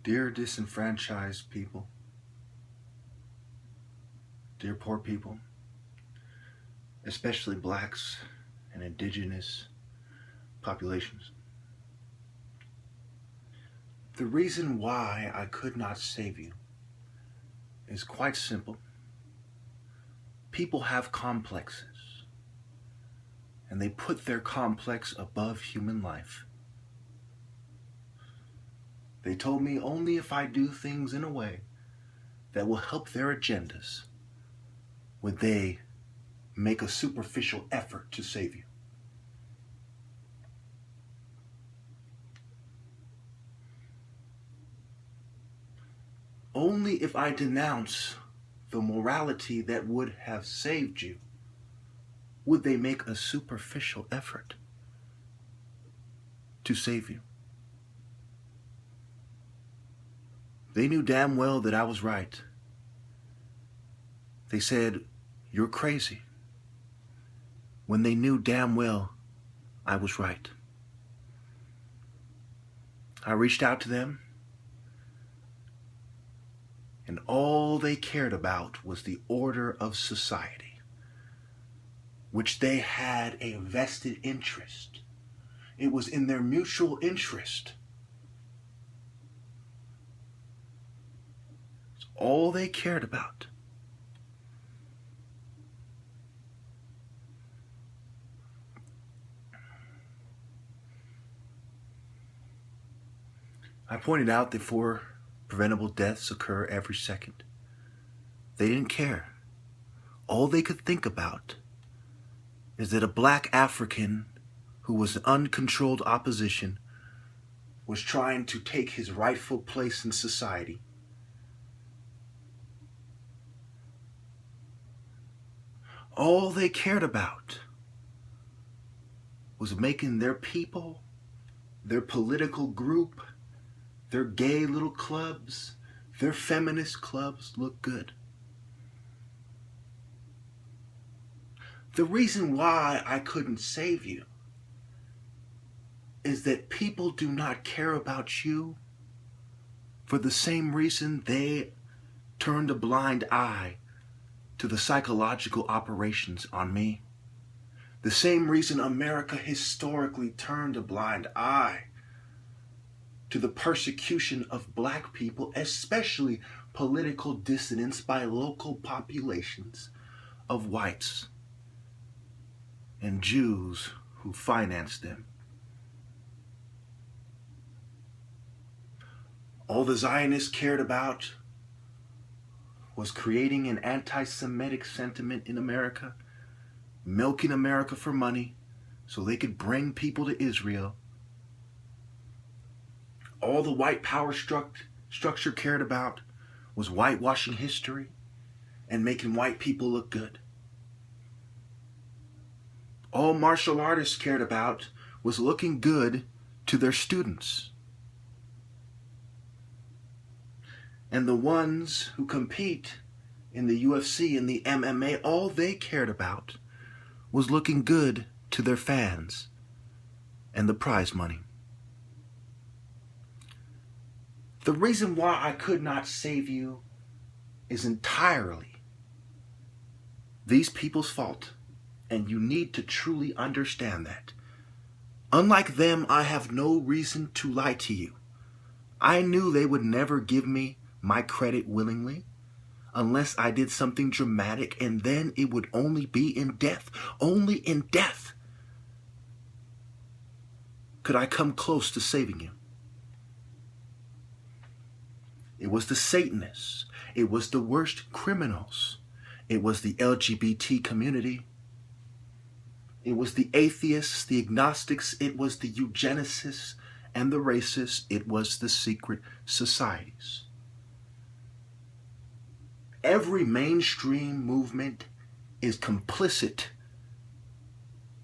Dear disenfranchised people, dear poor people, especially blacks and indigenous populations. The reason why I could not save you is quite simple. People have complexes, and they put their complex above human life. They told me only if I do things in a way that will help their agendas would they make a superficial effort to save you. Only if I denounce the morality that would have saved you would they make a superficial effort to save you. They knew damn well that I was right. They said, "You're crazy," when they knew damn well I was right. I reached out to them, and all they cared about was the order of society, which they had a vested interest. It was in their mutual interest. It's all they cared about. I pointed out that 4 preventable deaths occur every second. They didn't care. All they could think about is that a black African who was in uncontrolled opposition was trying to take his rightful place in society. All they cared about was making their people, their political group, their gay little clubs, their feminist clubs look good. The reason why I couldn't save you is that people do not care about you for the same reason they turned a blind eye to the psychological operations on me. The same reason America historically turned a blind eye to the persecution of black people, especially political dissidents by local populations of whites and Jews who financed them. All the Zionists cared about was creating an anti-Semitic sentiment in America, milking America for money so they could bring people to Israel. All the white power structure cared about was whitewashing history and making white people look good. All martial artists cared about was looking good to their students. And the ones who compete in the UFC and the MMA, all they cared about was looking good to their fans and the prize money. The reason why I could not save you is entirely these people's fault, and you need to truly understand that. Unlike them, I have no reason to lie to you. I knew they would never give me my credit willingly unless I did something dramatic, and then it would only be in death. Only in death could I come close to saving you. It was the Satanists. It was the worst criminals. It was the LGBT community. It was the atheists, the agnostics. It was the eugenicists and the racists. It was the secret societies. Every mainstream movement is complicit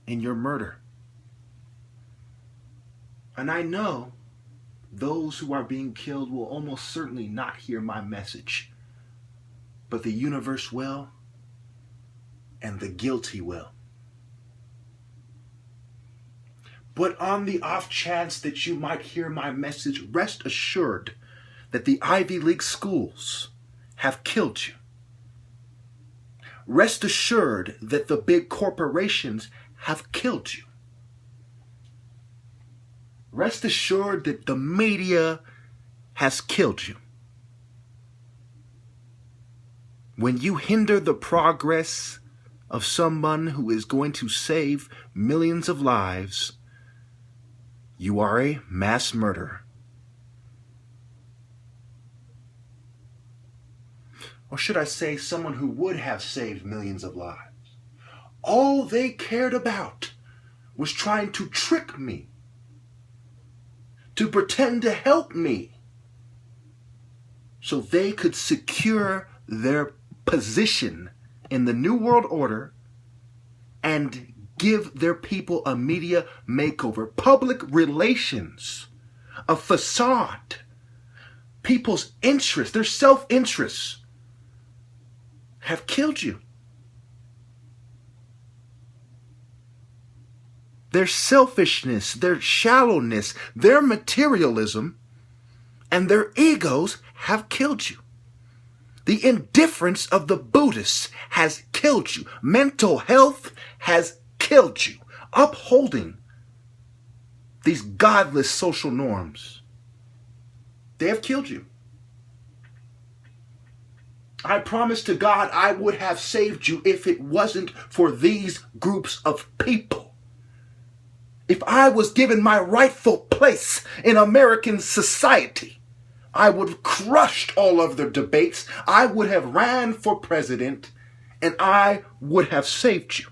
in your murder. And I know those who are being killed will almost certainly not hear my message, but the universe will, and the guilty will. But on the off chance that you might hear my message, rest assured that the Ivy League schools have killed you. Rest assured that the big corporations have killed you. Rest assured that the media has killed you. When you hinder the progress of someone who is going to save millions of lives, you are a mass murderer. Or should I say, someone who would have saved millions of lives. All they cared about was trying to trick me, to pretend to help me, so they could secure their position in the New World Order and give their people a media makeover, public relations, a facade. People's interests, their self-interests, have killed you. Their selfishness, their shallowness, their materialism, and their egos have killed you. The indifference of the Buddhists has killed you. Mental health has killed you. Upholding these godless social norms, they have killed you. I promise to God I would have saved you if it wasn't for these groups of people. If I was given my rightful place in American society, I would have crushed all of their debates. I would have ran for president, and I would have saved you.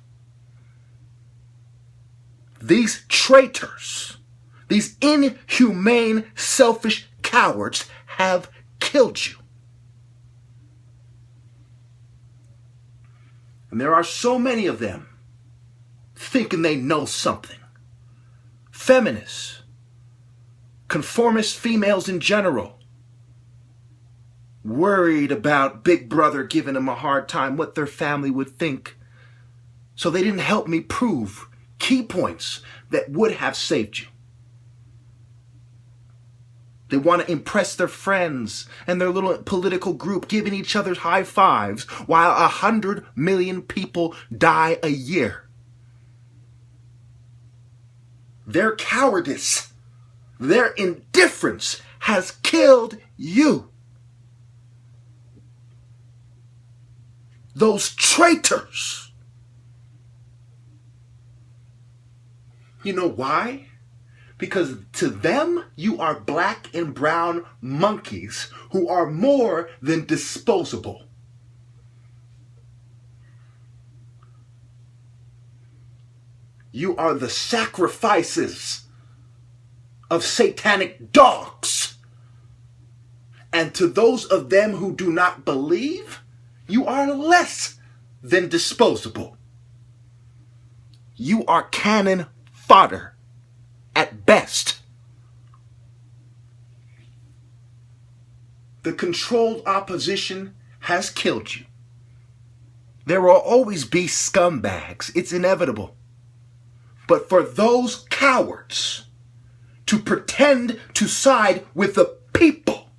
These traitors, these inhumane, selfish cowards have killed you. And there are so many of them thinking they know something. Feminists, conformist females in general, worried about Big Brother giving them a hard time, what their family would think. So they didn't help me prove key points that would have saved you. They want to impress their friends and their little political group, giving each other high fives while 100 million people die a year. Their cowardice, their indifference has killed you. Those traitors. You know why? Because to them, you are black and brown monkeys who are more than disposable. You are the sacrifices of satanic dogs. And to those of them who do not believe, you are less than disposable. You are cannon fodder. At best. The controlled opposition has killed you. There will always be scumbags. It's inevitable. But for those cowards to pretend to side with the people,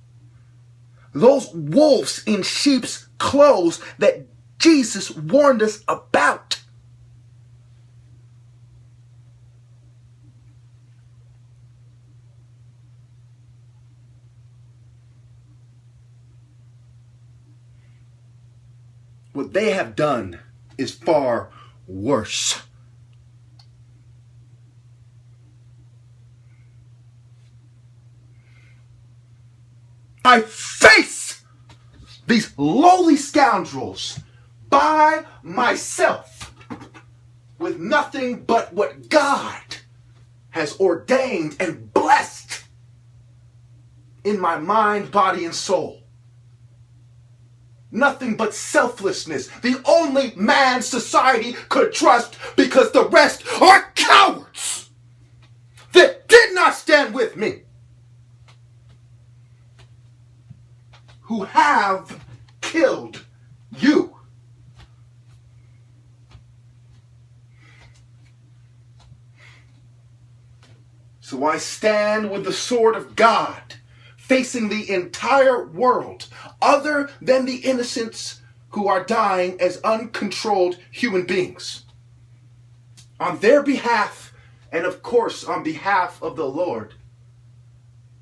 those wolves in sheep's clothes that Jesus warned us about, what they have done is far worse. I face these lowly scoundrels by myself with nothing but what God has ordained and blessed in my mind, body, and soul. Nothing but selflessness. The only man society could trust, because the rest are cowards that did not stand with me, who have killed you. So I stand with the sword of God, facing the entire world, other than the innocents who are dying as uncontrolled human beings. On their behalf, and of course on behalf of the Lord,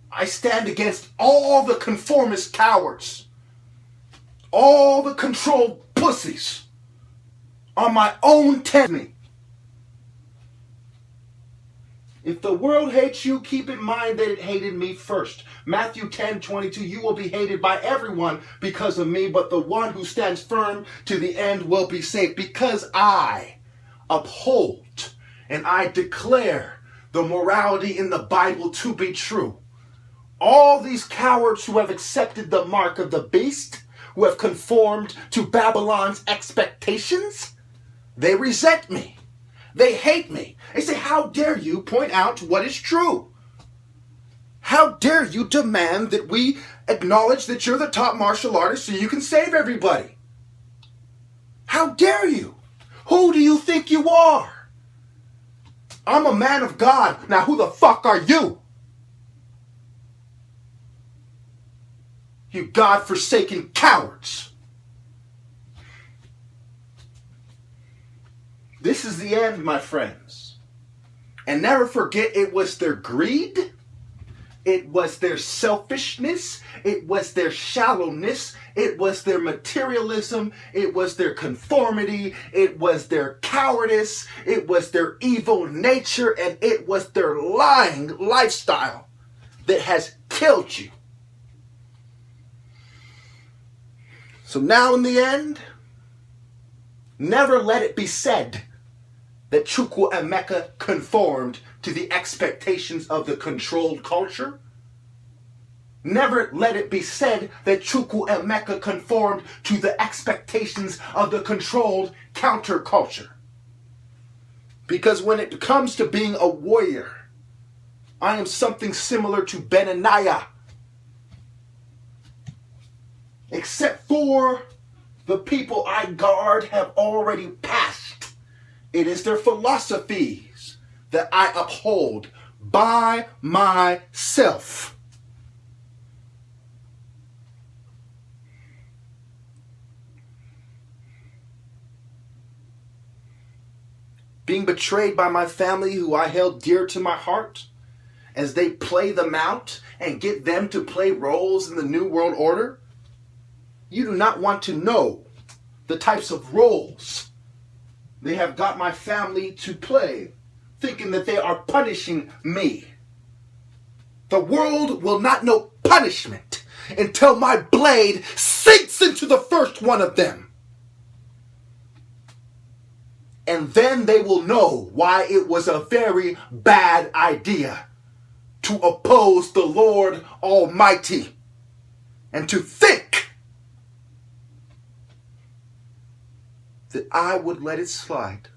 I stand against all the conformist cowards, all the controlled pussies, on my own testimony. If the world hates you, keep in mind that it hated me first. Matthew 10:22, you will be hated by everyone because of me, but the one who stands firm to the end will be saved. Because I uphold and I declare the morality in the Bible to be true. All these cowards who have accepted the mark of the beast, who have conformed to Babylon's expectations, they resent me. They hate me. They say, how dare you point out what is true? How dare you demand that we acknowledge that you're the top martial artist so you can save everybody? How dare you? Who do you think you are? I'm a man of God. Now who the fuck are you? You God-forsaken cowards. This is the end, my friends. And never forget, it was their greed, it was their selfishness, it was their shallowness, it was their materialism, it was their conformity, it was their cowardice, it was their evil nature, and it was their lying lifestyle that has killed you. So now in the end, never let it be said that Chukwuemeka conformed to the expectations of the controlled culture. Never let it be said that Chukwuemeka conformed to the expectations of the controlled counterculture. Because when it comes to being a warrior, I am something similar to Benaniah. Except for the people I guard have already passed. It is their philosophies that I uphold by myself. Being betrayed by my family, who I held dear to my heart, as they play them out and get them to play roles in the New World Order. You do not want to know the types of roles they have got my family to play, thinking that they are punishing me. The world will not know punishment until my blade sinks into the first one of them. And then they will know why it was a very bad idea to oppose the Lord Almighty and to think that I would let it slide.